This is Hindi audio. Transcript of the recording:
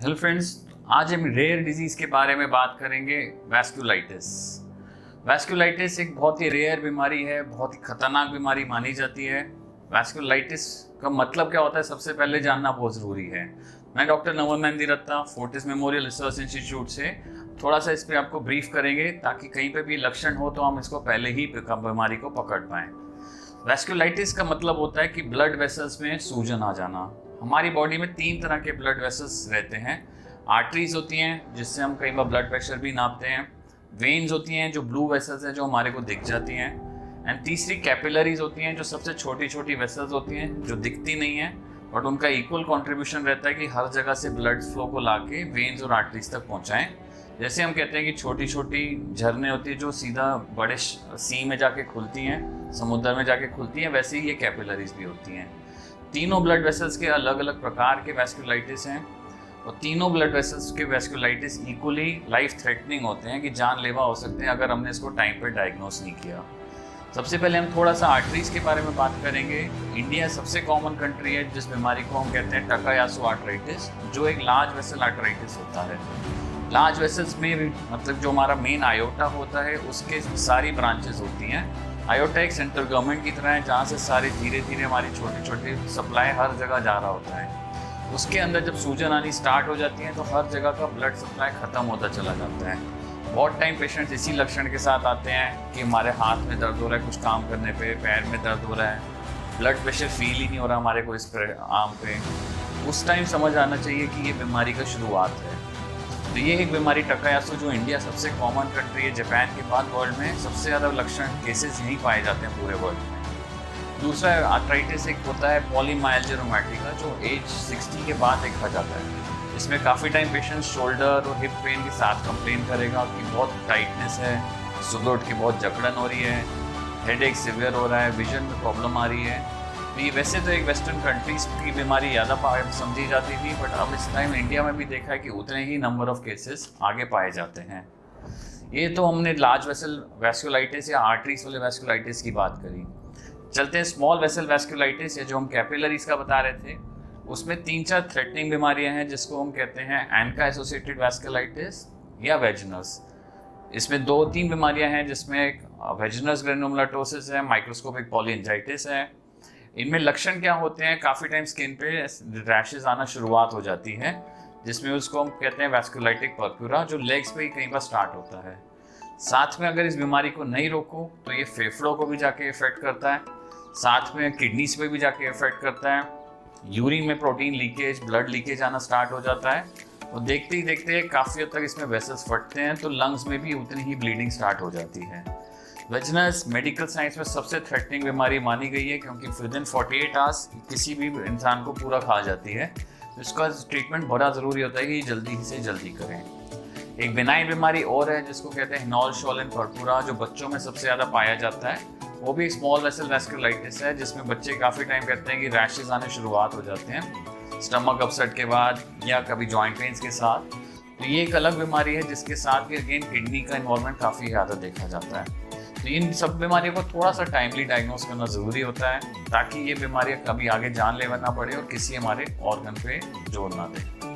हेलो फ्रेंड्स, आज हम रेयर डिजीज़ के बारे में बात करेंगे। वैस्कुलाइटिस। वैस्कुलाइटिस एक बहुत ही रेयर बीमारी है, बहुत ही खतरनाक बीमारी मानी जाती है। वैस्कुलाइटिस का मतलब क्या होता है, सबसे पहले जानना बहुत ज़रूरी है। मैं डॉक्टर नवल मेहंदी रत्ता, फोर्टिस मेमोरियल रिसर्च इंस्टीट्यूट से थोड़ा सा इस पर आपको ब्रीफ करेंगे ताकि कहीं पे भी लक्षण हो तो हम इसको पहले ही बीमारी को पकड़ पाएँ। वैस्कुलाइटिस का मतलब होता है कि ब्लड वेसल्स में सूजन आ जाना। हमारी बॉडी में 3 तरह के ब्लड वेसल्स रहते हैं। आर्टरीज होती हैं जिससे हम कई बार ब्लड प्रेशर भी नापते हैं। वेन्स होती हैं जो ब्लू वेसल्स हैं जो हमारे को दिख जाती हैं। एंड तीसरी कैपिलरीज होती हैं जो सबसे छोटी छोटी वेसल्स होती हैं जो दिखती नहीं हैं, बट उनका इक्वल कंट्रीब्यूशन रहता है कि हर जगह से ब्लड फ्लो को लाके वेन्स और आर्टरीज तक पहुँचाएँ। जैसे हम कहते हैं कि छोटी छोटी झरने होती है जो सीधा बड़े सी में जाके खुलती हैं, समुद्र में जाके खुलती हैं, वैसे ही ये कैपिलरीज भी होती हैं। तीनों ब्लड वेसल्स के अलग अलग प्रकार के वैस्कुलाइटिस हैं और तीनों ब्लड वेसल्स के वैस्कुलाइटिस इक्वली लाइफ थ्रेटनिंग होते हैं कि जानलेवा हो सकते हैं अगर हमने इसको टाइम पर डायग्नोस नहीं किया। सबसे पहले हम थोड़ा सा आर्टरीज के बारे में बात करेंगे। इंडिया सबसे कॉमन कंट्री है जिस बीमारी को हम कहते हैं टकायासु आर्थराइटिस, जो एक लार्ज वेसल आर्थराइटिस होता है। लार्ज वेसल्स में भी मतलब जो हमारा मेन आयोटा होता है उसके सारी ब्रांचेस होती हैं। आयोटा एक सेंट्रल गवर्नमेंट की तरह है जहाँ से सारे धीरे धीरे हमारी छोटी छोटी सप्लाई हर जगह जा रहा होता है। उसके अंदर जब सूजन आनी स्टार्ट हो जाती है तो हर जगह का ब्लड सप्लाई ख़त्म होता चला जाता है। बहुत टाइम पेशेंट्स इसी लक्षण के साथ आते हैं कि हमारे हाथ में दर्द हो रहा है कुछ काम करने पे, पैर में दर्द हो रहा है, ब्लड प्रेशर फील ही नहीं हो रहा हमारे को इस आर्म पे। उस टाइम समझ आना चाहिए कि ये बीमारी का शुरुआत है। तो ये एक बीमारी टकायासु जो इंडिया सबसे कॉमन कंट्री है, जापान के बाद वर्ल्ड में सबसे ज़्यादा लक्षण केसेस यहीं पाए जाते हैं पूरे वर्ल्ड में। दूसरा आर्थराइटिस एक होता है पॉलीमायल्जिया रोमैटिका जो एज 60 के बाद देखा जाता है। इसमें काफ़ी टाइम पेशेंट शोल्डर और हिप पेन के साथ कंप्लेन करेगा कि बहुत टाइटनेस है, सुबह उठ के बहुत जकड़न हो रही है, हेडेक सीवियर हो रहा है, विजन में प्रॉब्लम आ रही है। ये वैसे तो एक वेस्टर्न कंट्रीज की बीमारी ज़्यादा समझी जाती थी, बट अब इस टाइम इंडिया में भी देखा है कि उतने ही नंबर ऑफ केसेस आगे पाए जाते हैं। ये तो हमने लार्ज वेसल वैस्कुलाइटिस या आर्टरीज वाले वैस्कुलाइटिस की बात करी। चलते हैं स्मॉल वेसल वैस्कुलाइटिस या जो हम कैपिलरीज का बता रहे थे। उसमें 3-4 थ्रेटनिंग बीमारियां हैं जिसको हम कहते हैं एनका एसोसिएटेड वैस्कुलाइटिस या वेजिनस। इसमें 2-3 बीमारियां हैं जिसमें एक वेजिनस ग्रेनुलोमेटोसिस है, माइक्रोस्कोपिक पॉलीएंजाइटिस है। इनमें लक्षण क्या होते हैं, काफ़ी टाइम स्किन पे रैशेज आना शुरुआत हो जाती है जिसमें उसको हम कहते हैं वैस्कुलाइटिक पर्पुरा, जो लेग्स पे ही कई बार स्टार्ट होता है। साथ में अगर इस बीमारी को नहीं रोको तो ये फेफड़ों को भी जाके इफेक्ट करता है, साथ में किडनीज पे भी जाके इफेक्ट करता है। यूरिन में प्रोटीन लीकेज, ब्लड लीकेज आना स्टार्ट हो जाता है और देखते ही देखते काफ़ी हद तक इसमें वेसल्स फटते हैं तो लंग्स में भी उतनी ही ब्लीडिंग स्टार्ट हो जाती है। वेजिनस मेडिकल साइंस में सबसे थ्रेटनिंग बीमारी मानी गई है क्योंकि विदिन 48 आवर्स किसी भी इंसान को पूरा खा जाती है। इसका ट्रीटमेंट बड़ा ज़रूरी होता है कि जल्दी से जल्दी करें। एक बिनाइन बीमारी और है जिसको कहते हैं हिनोल शोलन पर्पुरा, जो बच्चों में सबसे ज़्यादा पाया जाता है। वो भी एक स्मॉल वेसल वैस्कुलाइटिस है जिसमें बच्चे काफ़ी टाइम कहते हैं कि रैशेज आने शुरुआत हो जाते हैं स्टमक अपसेट के बाद या कभी जॉइंट पेन्स के साथ। तो ये एक अलग बीमारी है जिसके साथ भी अगेन किडनी का इन्वॉल्वमेंट काफ़ी ज़्यादा देखा जाता है। तो इन सब बीमारियों को थोड़ा सा टाइमली डायग्नोस करना ज़रूरी होता है ताकि ये बीमारियाँ कभी आगे जानलेवा ना पड़े और किसी हमारे ऑर्गन पे जोर ना दे।